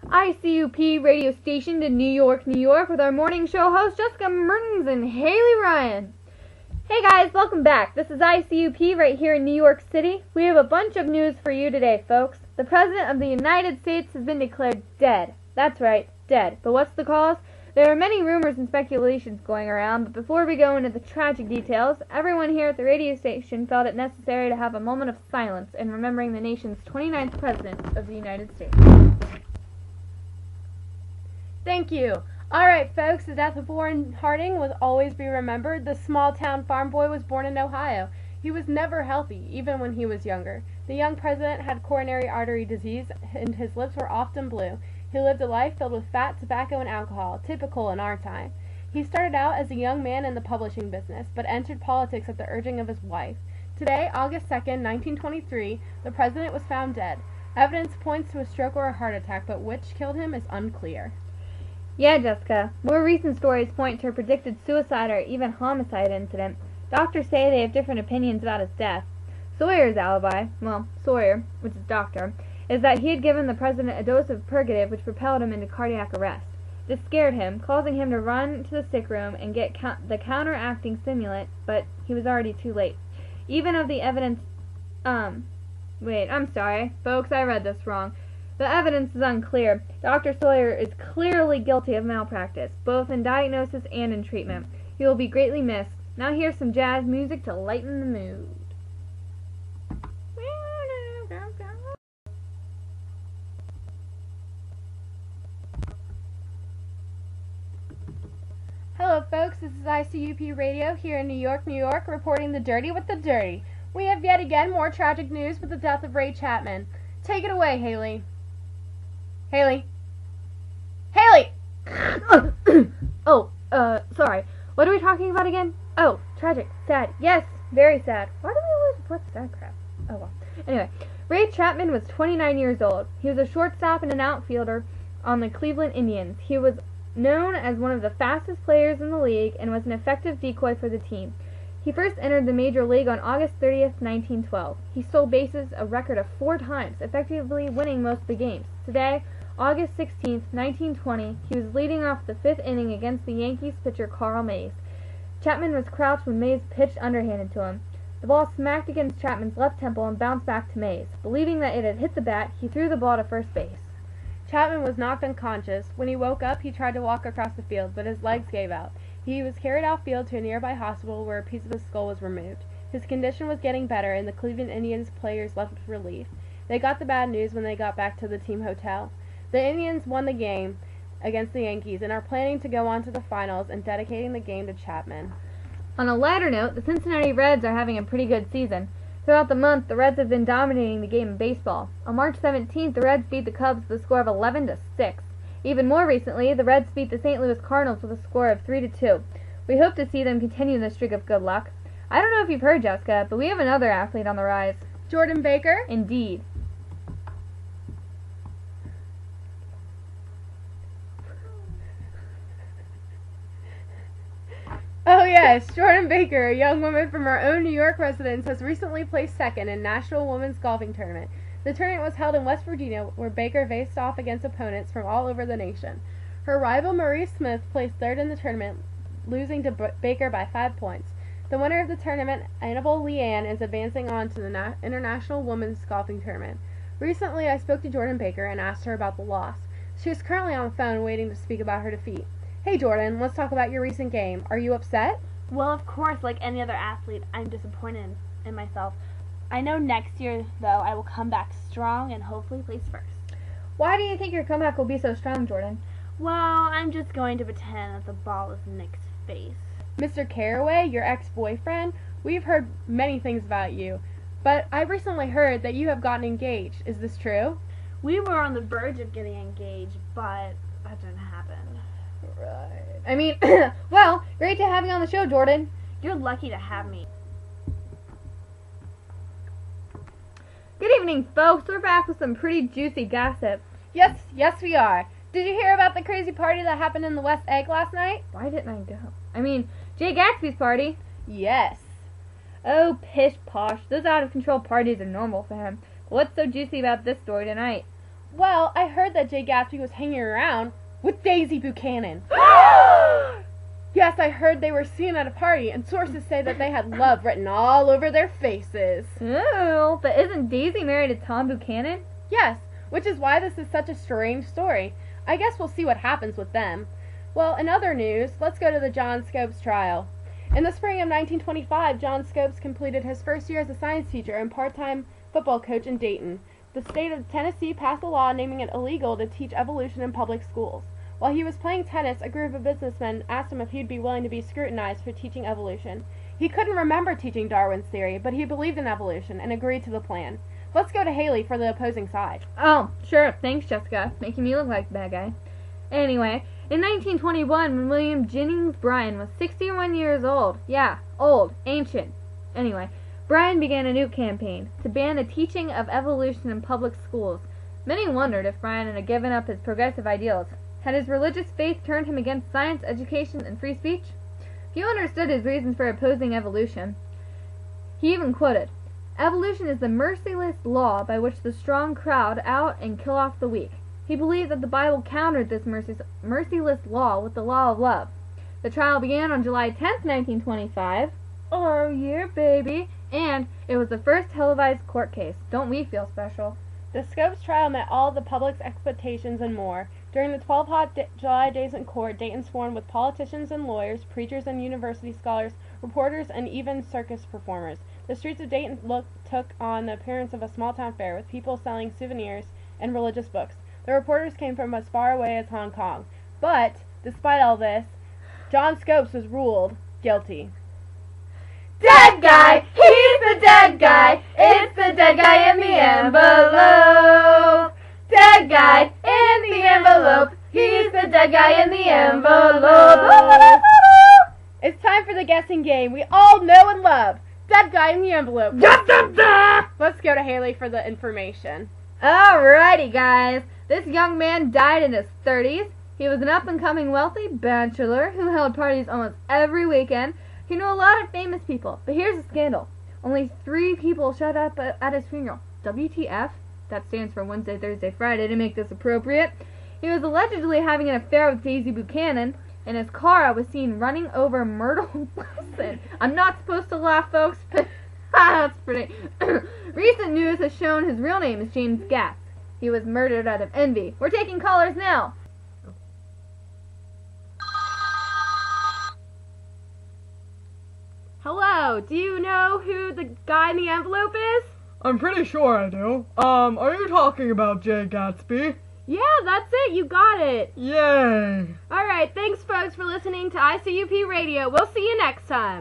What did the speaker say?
ICUP radio station in New York, New York, with our morning show host Jessica Mertens and Haley Ryan. Hey guys, welcome back. This is ICUP right here in New York City. We have a bunch of news for you today, folks. The President of the United States has been declared dead. That's right, dead. But what's the cause? There are many rumors and speculations going around, but before we go into the tragic details, everyone here at the radio station felt it necessary to have a moment of silence in remembering the nation's 29th President of the United States. Thank you. Alright folks, the death of Warren Harding will always be remembered. The small-town farm boy was born in Ohio. He was never healthy, even when he was younger. The young president had coronary artery disease, and his lips were often blue. He lived a life filled with fat, tobacco, and alcohol, typical in our time. He started out as a young man in the publishing business, but entered politics at the urging of his wife. Today, August 2nd, 1923, the president was found dead. Evidence points to a stroke or a heart attack, but which killed him is unclear. Yeah, Jessica. More recent stories point to a predicted suicide or even homicide incident. Doctors say they have different opinions about his death. Sawyer's alibi, Sawyer, which is doctor, is that he had given the president a dose of purgative which propelled him into cardiac arrest. This scared him, causing him to run to the sick room and get the counteracting stimulant, but he was already too late. Even of the evidence, wait, I'm sorry, folks, I read this wrong. The evidence is unclear. Dr. Sawyer is clearly guilty of malpractice, both in diagnosis and in treatment. He will be greatly missed. Now here's some jazz music to lighten the mood. Hello folks, this is ICUP Radio here in New York, New York, reporting the dirty with the dirty. We have yet again more tragic news with the death of Ray Chapman. Take it away, Haley. Haley? Haley! Sorry. What are we talking about again? Oh, tragic, sad. Yes, very sad. Why do we always put that crap? Oh well. Anyway, Ray Chapman was 29 years old. He was a shortstop and an outfielder on the Cleveland Indians. He was known as one of the fastest players in the league and was an effective decoy for the team. He first entered the major league on August 30th, 1912. He stole bases a record of 4 times, effectively winning most of the games. Today, August 16th, 1920, he was leading off the 5th inning against the Yankees pitcher Carl Mays. Chapman was crouched when Mays pitched underhanded to him. The ball smacked against Chapman's left temple and bounced back to Mays. Believing that it had hit the bat, he threw the ball to first base. Chapman was knocked unconscious. When he woke up, he tried to walk across the field, but his legs gave out. He was carried outfield to a nearby hospital where a piece of his skull was removed. His condition was getting better, and the Cleveland Indians players left with relief. They got the bad news when they got back to the team hotel. The Indians won the game against the Yankees and are planning to go on to the finals and dedicating the game to Chapman. On a lighter note, the Cincinnati Reds are having a pretty good season. Throughout the month, the Reds have been dominating the game of baseball. On March 17th, the Reds beat the Cubs with a score of 11-6. Even more recently, the Reds beat the St. Louis Cardinals with a score of 3-2. We hope to see them continue the streak of good luck. I don't know if you've heard, Jessica, but we have another athlete on the rise. Jordan Baker? Indeed. Oh yes, Jordan Baker, a young woman from our own New York residence, has recently placed second in National Women's Golfing Tournament. The tournament was held in West Virginia, where Baker faced off against opponents from all over the nation. Her rival Marie Smith placed third in the tournament, losing to Baker by 5 points. The winner of the tournament, Annabelle Leanne, is advancing on to the International Women's Golfing Tournament. Recently, I spoke to Jordan Baker and asked her about the loss. She is currently on the phone waiting to speak about her defeat. Hey Jordan, let's talk about your recent game. Are you upset? Well, of course, like any other athlete, I'm disappointed in myself. I know next year, though, I will come back strong and hopefully place first. Why do you think your comeback will be so strong, Jordan? Well, I'm just going to pretend that the ball is Nick's face. Mr. Carraway, your ex-boyfriend, we've heard many things about you, but I recently heard that you have gotten engaged. Is this true? We were on the verge of getting engaged, but that didn't happen. Right. I mean, well, great to have you on the show, Jordan. You're lucky to have me. Good evening, folks. We're back with some pretty juicy gossip. Yes, we are. Did you hear about the crazy party that happened in the West Egg last night? Why didn't I go? I mean, Jay Gatsby's party. Yes. Oh, pish posh. Those out-of-control parties are normal for him. What's so juicy about this story tonight? Well, I heard that Jay Gatsby was hanging around with Daisy Buchanan. Yes, I heard they were seen at a party, and sources say that they had love written all over their faces. Ooh, but isn't Daisy married to Tom Buchanan? Yes, which is why this is such a strange story. I guess we'll see what happens with them. Well, in other news, let's go to the John Scopes trial. In the spring of 1925, John Scopes completed his first year as a science teacher and part-time football coach in Dayton. The state of Tennessee passed a law naming it illegal to teach evolution in public schools. While he was playing tennis, a group of businessmen asked him if he'd be willing to be scrutinized for teaching evolution. He couldn't remember teaching Darwin's theory, but he believed in evolution and agreed to the plan. Let's go to Haley for the opposing side. Oh, sure. Thanks, Jessica. Making me look like the bad guy. Anyway, in 1921, when William Jennings Bryan was 61 years old. Yeah, old, ancient. Anyway, Bryan began a new campaign to ban the teaching of evolution in public schools. Many wondered if Bryan had given up his progressive ideals. Had his religious faith turned him against science, education, and free speech? Few understood his reasons for opposing evolution. He even quoted, "Evolution is the merciless law by which the strong crowd out and kill off the weak." He believed that the Bible countered this merciless law with the law of love. The trial began on July 10th, 1925. Oh, yeah, baby. And it was the first televised court case. Don't we feel special? The Scopes trial met all the public's expectations and more. During the 12 hot July days in court, Dayton swarmed with politicians and lawyers, preachers and university scholars, reporters, and even circus performers. The streets of Dayton took on the appearance of a small-town fair, with people selling souvenirs and religious books. The reporters came from as far away as Hong Kong. But, despite all this, John Scopes was ruled guilty. Dead guy! He's the dead guy! It's the dead guy in the envelope! Dead guy in the envelope! He's the dead guy in the envelope! It's time for the guessing game we all know and love. Dead guy in the envelope. Let's go to Haley for the information. Alrighty, guys. This young man died in his 30s. He was an up-and-coming wealthy bachelor who held parties almost every weekend. He knew a lot of famous people, but here's the scandal. Only 3 people showed up at his funeral. WTF? That stands for Wednesday, Thursday, Friday to make this appropriate. He was allegedly having an affair with Daisy Buchanan, and his car was seen running over Myrtle Wilson. I'm not supposed to laugh, folks, but that's pretty. Recent news has shown his real name is James Gatz. He was murdered out of envy. We're taking callers now. Hello, do you know who the guy in the envelope is? I'm pretty sure I do. Are you talking about Jay Gatsby? Yeah, that's it, you got it. Yay! Alright, thanks folks for listening to ICUP Radio. We'll see you next time.